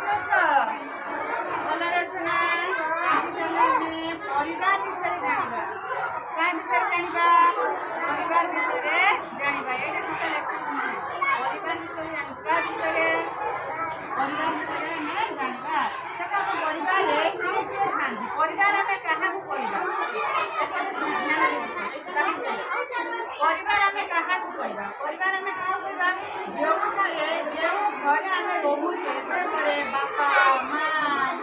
ଅଛ? ଭଲରେ ଅଛ ନା? ଆଜି ଚାଲ ଆମେ ପରିବାର ବିଷୟରେ ଜାଣିବା। କାହା ବିଷୟରେ ଜାଣିବା? ପରିବାର ବିଷୟରେ ଜାଣିବା। ଏଇଟା ଟିକେ ଲେଖନ୍ତୁ ନାହିଁ। ପରିବାର ବିଷୟରେ ଜାଣିବା। କାହା ବିଷୟରେ? ପରିବାର ବିଷୟରେ ଆମେ ଜାଣିବା। ସେଟା ଆମ ପରିବାରରେ କିଏ କିଏ ଥାଆନ୍ତି? ପରିବାର ଆମେ କାହାକୁ କହିବା? ପରିବାର ଆମେ କାହାକୁ କହିବା? ପରିବାର ଆମେ କାହାକୁ କହିବା? ଯେଉଁ ଘରେ ଆମେ ରହୁଛେ ସେ ଘରେ ବାପା, ମା,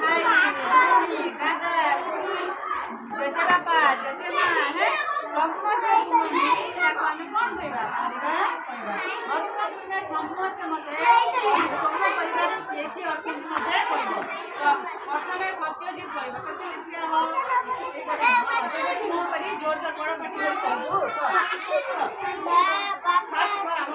ଭାଇ, ଭଉଣୀ, ଦାଦା, ଖୁଡ଼ୀ, ଜେଜେବାପା, ଜେଜେମା, ସମସ୍ତେ ରୁହନ୍ତି। ତାକୁ ଆମେ କ'ଣ କହିବା? ପରିବାର କହିବା। ବର୍ତ୍ତମାନ ସମସ୍ତେ ମୋତେ ତମ ପରିବାରରେ କିଏ କିଏ ଅଛନ୍ତି ମୋତେ କହିବ। ତ ପ୍ରଥମେ ସତ୍ୟଜିତ କହିବ। ସତ୍ୟଜିତ କିଏ ହବ? ମୁଁ କରି ଜୋର ଜୋର ବଡ଼ ପାଟି କରି କହିବୁ। ଫାଷ୍ଟ ଆମ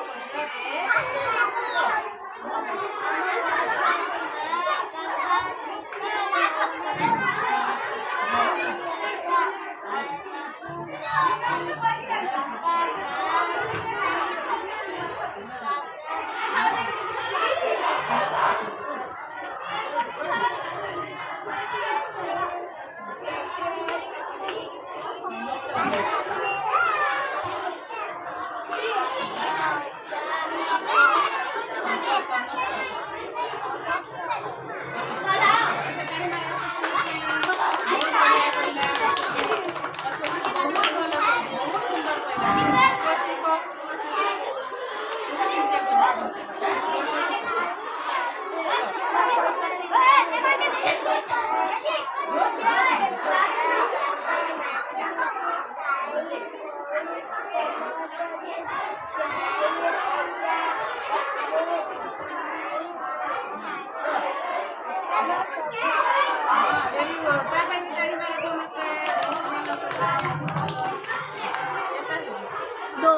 दो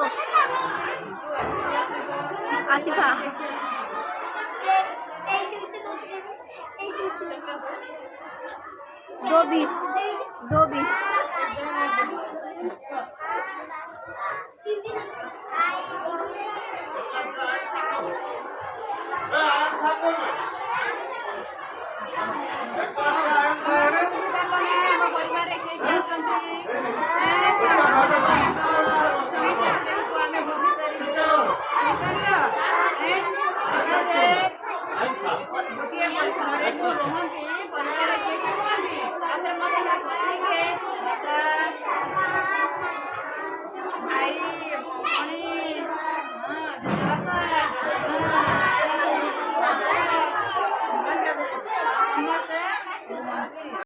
आतिफा दो 20 ସମସ୍ତେ